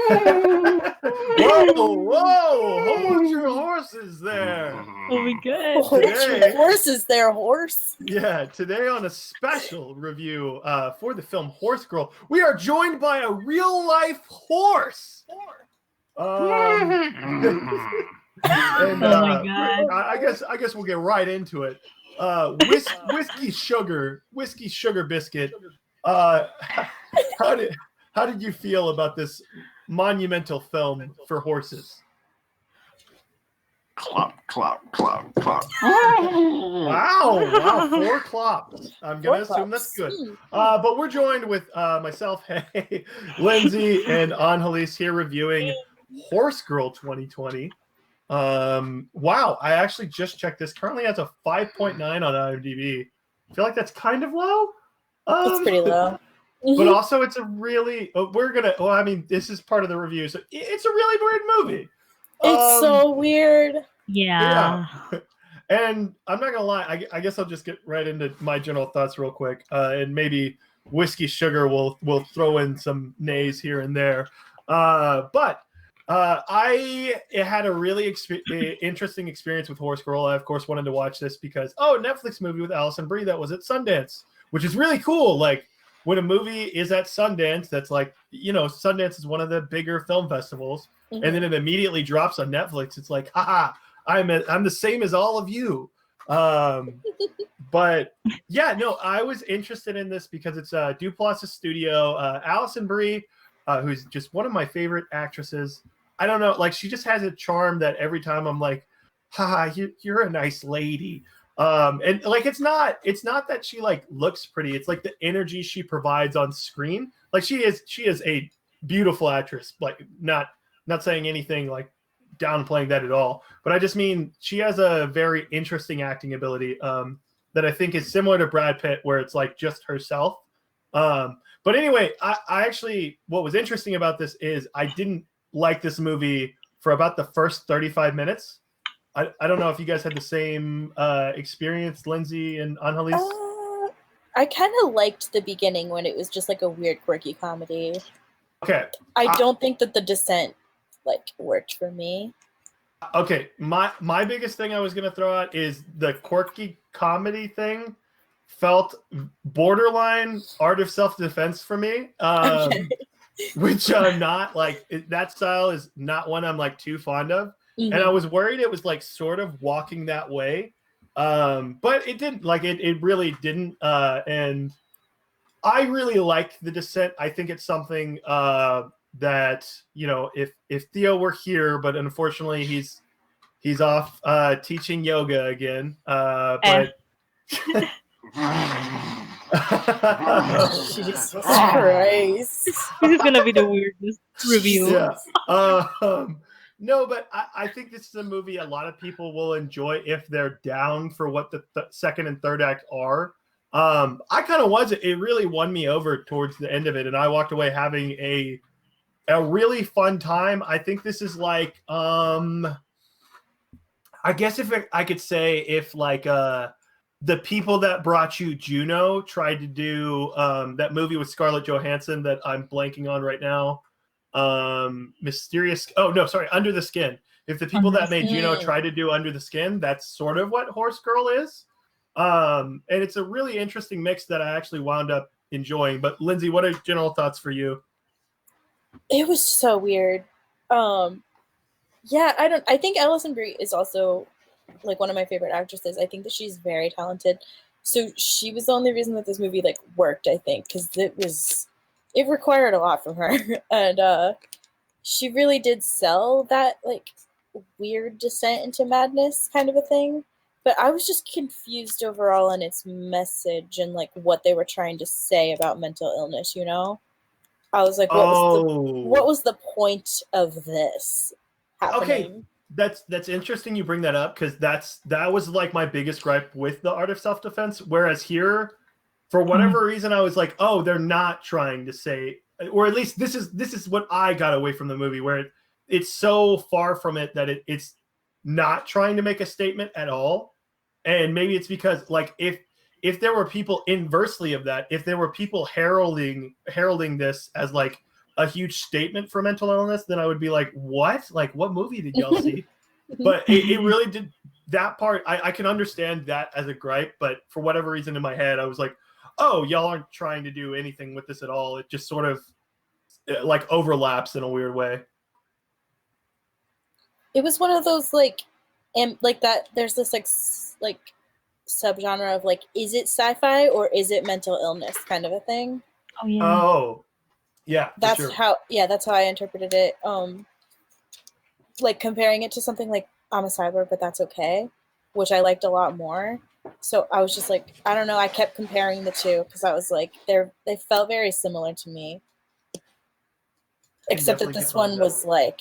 Hold your horses there. Oh my god. Hold your horses there, horse. Yeah, today on a special review for the film Horse Girl, we are joined by a real-life horse. And, oh my god! I guess we'll get right into it. Whiskey Sugar Biscuit. How did you feel about this monumental film for horses? Clop, clop, clop, clop. Wow, 4 clops. I'm gonna assume that's good. But we're joined with myself, Lindsay, and Angelis here reviewing Horse Girl 2020. Wow, I actually just checked this. Currently has a 5.9 on IMDb. I feel like that's kind of low. It's pretty low. But also it's a really this is part of the review, so it's a really weird movie. It's so weird. Yeah. And I'm not gonna lie, I guess I'll just get right into my general thoughts real quick, and maybe Whiskey Sugar will throw in some nays here and there. But I had a really interesting experience with Horse Girl. I, of course, wanted to watch this because, Netflix movie with Alison Brie that was at Sundance, which is really cool. Like, when a movie is at Sundance, that's like, Sundance is one of the bigger film festivals, and then it immediately drops on Netflix. It's like, haha, I'm the same as all of you. But yeah, no, I was interested in this because it's Duplass' studio. Alison Brie, who's just one of my favorite actresses. I don't know, like, she just has a charm that every time I'm like, haha, you're a nice lady. And like, it's not that she like looks pretty. It's like the energy she provides on screen. Like, she is a beautiful actress. Like, not saying anything like downplaying that at all, but I just mean she has a very interesting acting ability that I think is similar to Brad Pitt, where it's like just herself. But anyway, I actually, what was interesting about this is I didn't like this movie for about the first 35 minutes. I don't know if you guys had the same experience, Lindsay and Angelis. I kind of liked the beginning when it was just like a weird, quirky comedy. Okay. I don't think that the descent like worked for me. Okay, my biggest thing I was gonna throw out is the quirky comedy thing felt borderline Art of Self-Defense for me. Which I'm not like, that style is not one I'm like too fond of. And I was worried it was like sort of walking that way. But it didn't, like, it really didn't. And I really like The Descent. I think it's something that, if Theo were here, but unfortunately he's off teaching yoga again. But Jesus Christ. This is gonna be the weirdest review. Yeah. No, but I think this is a movie a lot of people will enjoy if they're down for what the second and third act are. I kind of was. It really won me over towards the end of it, and I walked away having a really fun time. I think this is like, I guess I could say if like the people that brought you Juno tried to do that movie with Scarlett Johansson that I'm blanking on right now. Under the Skin. If the people that made Juno tried to do Under the Skin, that's sort of what Horse Girl is. And it's a really interesting mix that I actually wound up enjoying. But Lindsay, what are general thoughts for you? It was so weird. I think Alison Brie is also like one of my favorite actresses. I think that she's very talented. So she was the only reason that this movie like worked, I think, because it required a lot from her. And she really did sell that like weird descent into madness kind of a thing. But I was just confused overall on its message and like what they were trying to say about mental illness, I was like, what was the point of this happening? Okay, that's interesting you bring that up, because that was like my biggest gripe with the Art of Self-Defense. Whereas here, for whatever reason, I was like, oh, they're not trying to say, or at least this is what I got away from the movie, where it's so far from it that it's not trying to make a statement at all. And maybe it's because like if there were people inversely of that, if there were people heralding this as like a huge statement for mental illness, then I would be like, what? Like, what movie did y'all see? But it really did that part. I can understand that as a gripe, but for whatever reason in my head, I was like, oh, y'all aren't trying to do anything with this at all. It just sort of like overlaps in a weird way. It was one of those like, and like that. There's this like subgenre of like, is it sci-fi or is it mental illness kind of a thing? Oh yeah. Oh, yeah. That's sure. how. Yeah, that's how I interpreted it. Like comparing it to something like I'm a Cyborg, but that's okay, which I liked a lot more. So I was just like, I don't know. I kept comparing the two because I was like, they felt very similar to me, except that this one was like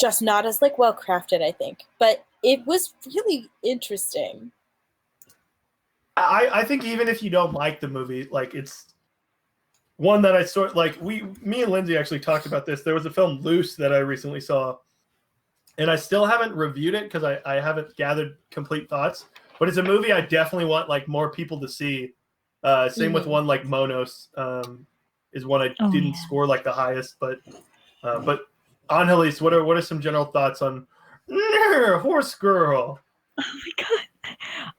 just not as like well crafted, I think, but it was really interesting. I think even if you don't like the movie, like it's one that I sort like me and Lindsay actually talked about this. There was a film Loose that I recently saw, and I still haven't reviewed it because I haven't gathered complete thoughts. But it's a movie I definitely want like more people to see. Same with one like Monos, is one I didn't score like the highest, but Angelis, what are some general thoughts on Horse Girl? Oh my god.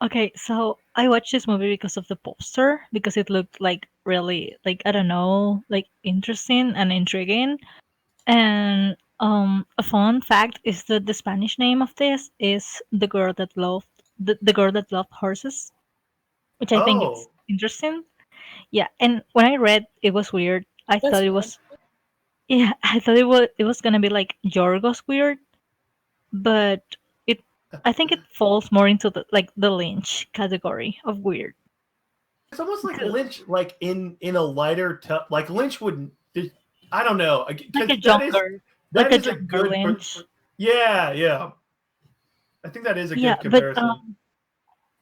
Okay, so I watched this movie because of the poster, because it looked like really like, I don't know, like interesting and intriguing. And a fun fact is that the Spanish name of this is the girl that loved the girl that loved horses, which I think is interesting. Yeah, and when I read it was weird. I thought it was I thought it was gonna be like Yorgos weird, but I think it falls more into the Lynch category of weird. It's almost like Lynch, like in a lighter, like Lynch wouldn't. I don't know. Like a junker, that like is a junker Lynch. Yeah. I think that is a good comparison.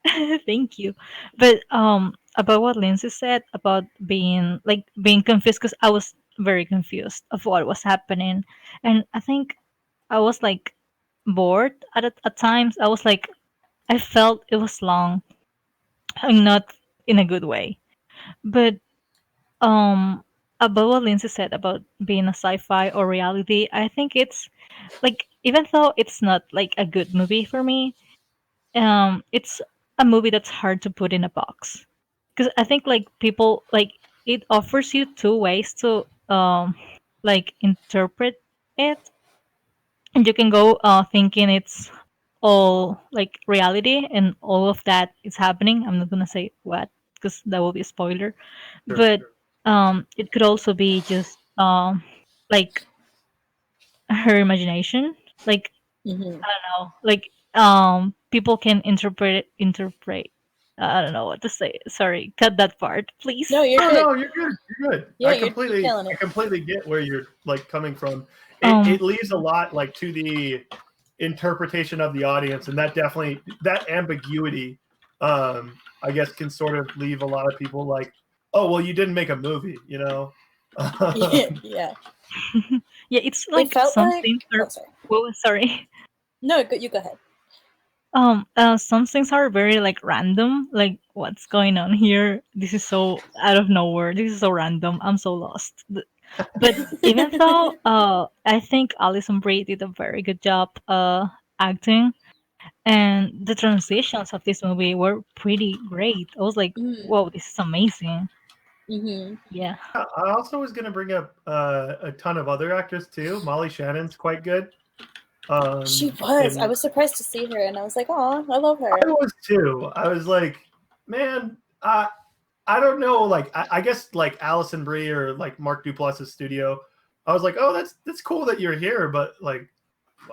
But, thank you. But about what Lindsay said about being confused, because I was very confused of what was happening, and I think I was like bored at times. I was like, I felt it was long, and not in a good way. But about what Lindsay said about being a sci-fi or reality, I think it's like, even though it's not like a good movie for me, it's a movie that's hard to put in a box, because I think like people like it offers you two ways to like interpret it, and you can go thinking it's all like reality and all of that is happening. I'm not gonna say what, because that will be a spoiler. Sure. But it could also be just like her imagination, like I don't know, like people can interpret I don't know what to say. Sorry, cut that part, please. No, you're good. No, you're good. You're good. Yeah, I you're completely get where you're like coming from. It leaves a lot like to the interpretation of the audience, and that definitely, that ambiguity, I guess, can sort of leave a lot of people like, oh well, you didn't make a movie, you know. Yeah. Yeah, it's like some things are. sorry. Well, sorry. No, you go ahead. Some things are very like random. Like, what's going on here? This is so out of nowhere. This is so random. I'm so lost. But even though, I think Alison Brie did a very good job acting, and the transitions of this movie were pretty great. I was like, whoa, this is amazing. Yeah. I also was going to bring up a ton of other actors too. Molly Shannon's quite good. She was. I was surprised to see her, and I was like, "Oh, I love her." I was too. I was like, man, I don't know. Like, I guess like Alison Brie or like Mark Duplass's studio. I was like, oh, that's cool that you're here, but like,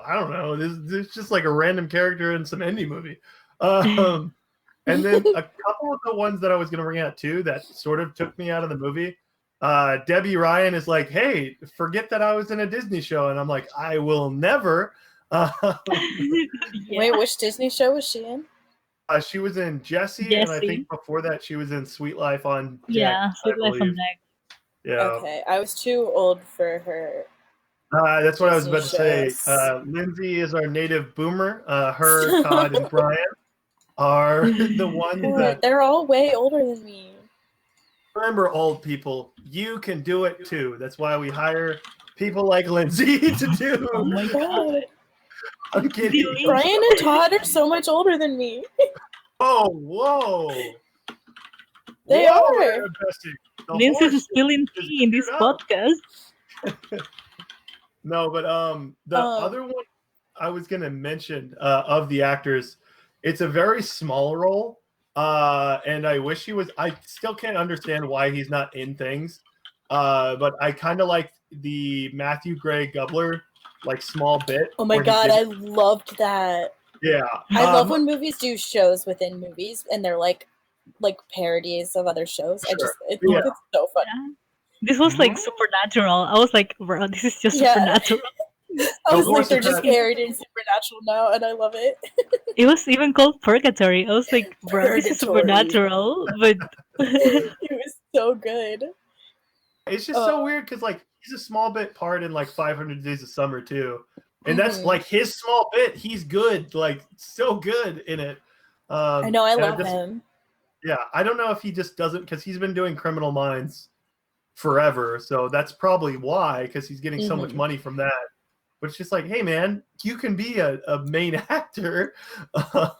I don't know. This is just like a random character in some indie movie. And then a couple of the ones that I was going to bring out too that sort of took me out of the movie. Debbie Ryan is like, hey, forget that I was in a Disney show. And I'm like, I will never. Wait, which Disney show was she in? She was in Jessie, and I think before that she was in Sweet Life on Deck. Yeah, Sweet Life on Deck. Yeah. Okay, I was too old for her. That's what I was about to say. Lindsay is our native boomer. Her, Todd, and Brian are the ones that... They're all way older than me. Remember, old people, you can do it too. That's why we hire people like Lindsay to do. Oh my god. God. I'm kidding. Delete. Brian and Todd are so much older than me. Oh, whoa. They Whoa, are. they're investing. The Lindsay's horse spilling is tea in this geared up. podcast. No, but the other one I was gonna mention of the actors, it's a very small role. And I wish he was. I still can't understand why he's not in things. But I kind of like the Matthew Gray Gubler, like small bit. Oh my where he god, did- I loved that. yeah. I love when movies do shows within movies and they're like parodies of other shows. I think Yeah. it's so fun. Yeah. This was like supernatural. I was like, bro, this is just Yeah. supernatural. I was The like, horse they're is just not- parodying Supernatural now, and I love it. It was even called Purgatory. I was like, bro, this is Purgatory. supernatural, but It was so good. It's just so weird because like he's a small bit part in like 500 Days of Summer too, and that's Mhm. like his small bit. He's good, like so good in it. I know, I and love just- him. Yeah, I don't know if he just doesn't because he's been doing Criminal Minds forever, so that's probably why because he's getting so much Mhm. money from that. But it's just like, hey man, you can be a main actor. I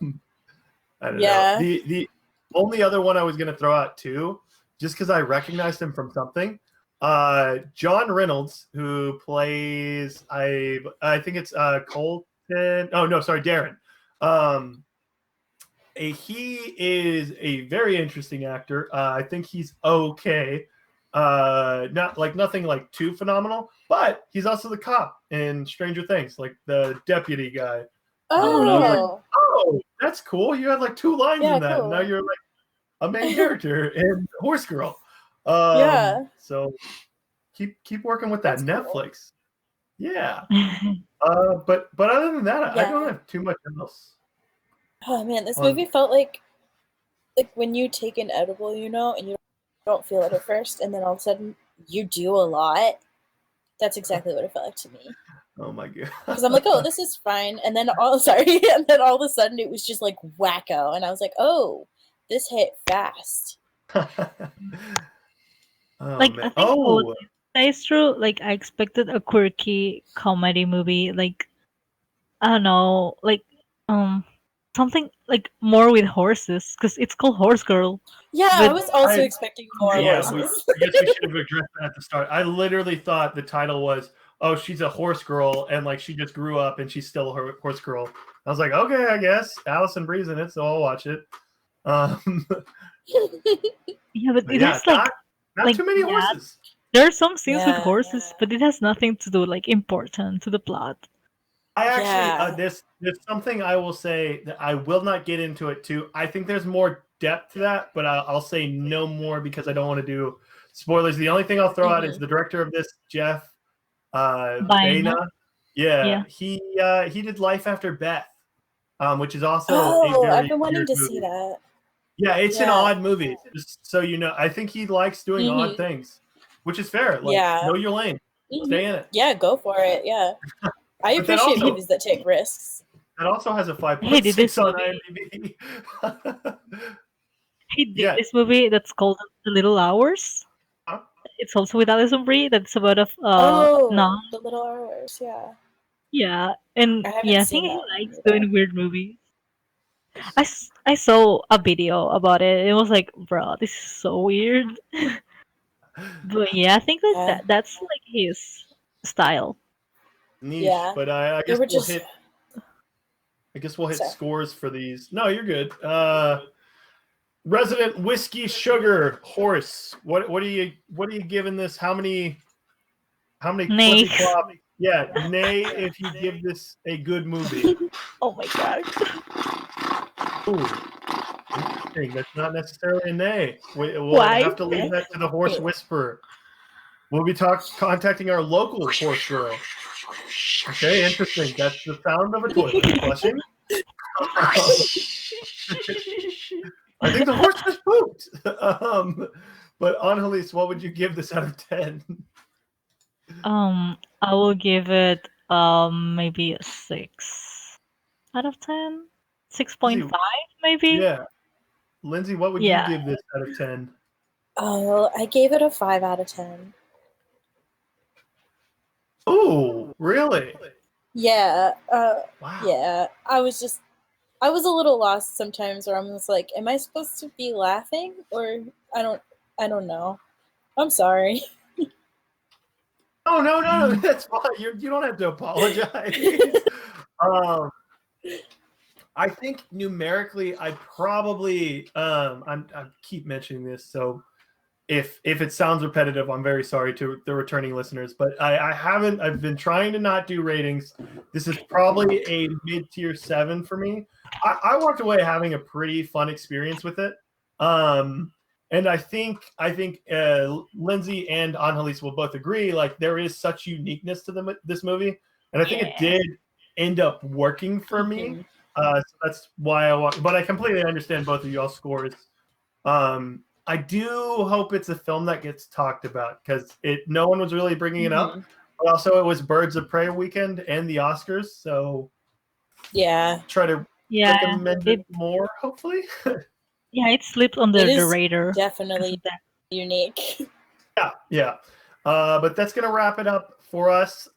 don't Yeah. know. The only other one I was gonna throw out too, just because I recognized him from something. John Reynolds, who plays I think it's Colton. Oh no, sorry, Darren. He is a very interesting actor. I think he's okay. Not like nothing like too phenomenal, but he's also the cop in Stranger Things, like the deputy guy. Oh, Oh, that's cool. You had like 2 lines Yeah, in that. cool. And now you're like a main character in Horse Girl. Yeah. So keep working with that That's cool. Netflix. Yeah. But other than that, I don't have too much else. oh man, this On- movie felt like when you take an edible, and you don't feel it at first, and then all of a sudden you do a lot. That's exactly what it felt like to me. Oh my god. Because I'm like, oh, this is fine, and then all of a sudden it was just like wacko, and I was like, oh, this hit fast. Oh, like man. I think what is true. Like I expected a quirky comedy movie. Like I don't know, like something like more with horses because it's called Horse Girl. Yeah, I But was also I- expecting more Yeah, horses. I guess we should have addressed that at the start. I literally thought the title was, "Oh, she's a horse girl," and like she just grew up and she's still a horse girl. I was like, okay, I guess Allison Bree's in it, so I'll watch it. Yeah, but it Yeah, has like not like, too many yeah. horses. there are some scenes with Yeah. horses, but it has nothing to do like important to the plot. I actually, Yeah. there's something I will say that I will not get into it too. I think there's more depth to that, but I'll say no more because I don't want to do spoilers. The only thing I'll throw out is the director of this, Jeff Baena. Baena. Yeah, Yeah. he did Life After Beth, which is also a Oh, very I've been wanting weird to movie. see that. Yeah, it's an Yeah. odd movie. Just so you know, I think he likes doing odd Mhm. things, which is fair. Like, Yeah. know your lane, Mhm. stay in it. Yeah, go for it. Yeah, I But then appreciate also- movies that take risks. That also has a Hey, 5.6 did this on movie- IMDb. He did Yeah. this movie that's called The Little Hours. Huh? It's also with Alison Brie. That's about a Oh, nun. The Little Hours. Yeah. Yeah, and I haven't yeah, I seen think he that one likes either. doing weird movies. I saw a video about it. It was like, bro, this is so weird. But yeah, I think Yeah. that's like his style. Niche, Yeah. but I They guess were we'll just. hit. I guess we'll hit Sorry. scores for these. No, you're good. Resident Whiskey Sugar Horse. What are you giving this? How many Nay. flippy flop? Yeah, nay if you give this a good movie. Oh my god. Ooh, interesting. That's not necessarily a nay. We'll Why? have to leave that to the horse whisperer. We'll be contacting our local horse girl. Okay, interesting. That's the sound of a toilet flushing. I think the horse just pooped. But Annalise, what would you give this out of 10? I will give it maybe a 6 out of 10. 6.5 maybe. Yeah. Lindsay, what would you Yeah. give this out of 10? Oh, I gave it a 5 out of 10. Oh, really? Yeah, Wow. yeah. I was a little lost sometimes where I'm just like, am I supposed to be laughing or I don't know. I'm sorry. Oh no, that's fine. You don't have to apologize. um, I think numerically, I'd probably I keep mentioning this, so if it sounds repetitive, I'm very sorry to the returning listeners, but I haven't. I've been trying to not do ratings. This is probably a mid-tier 7 for me. I walked away having a pretty fun experience with it. And I think Lindsay and Angelis will both agree. Like there is such uniqueness to this movie, and I think it did end up working for me. So that's why I walked. But I completely understand both of y'all's scores. I do hope it's a film that gets talked about because no one was really bringing it up. But also, it was Birds of Prey weekend and the Oscars, so Yeah. try to recommend it more. Hopefully, it slipped under It the is radar. definitely unique. yeah. But that's gonna wrap it up for us.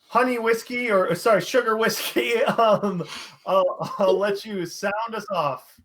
Honey whiskey, or sorry, sugar whiskey. I'll let you sound us off.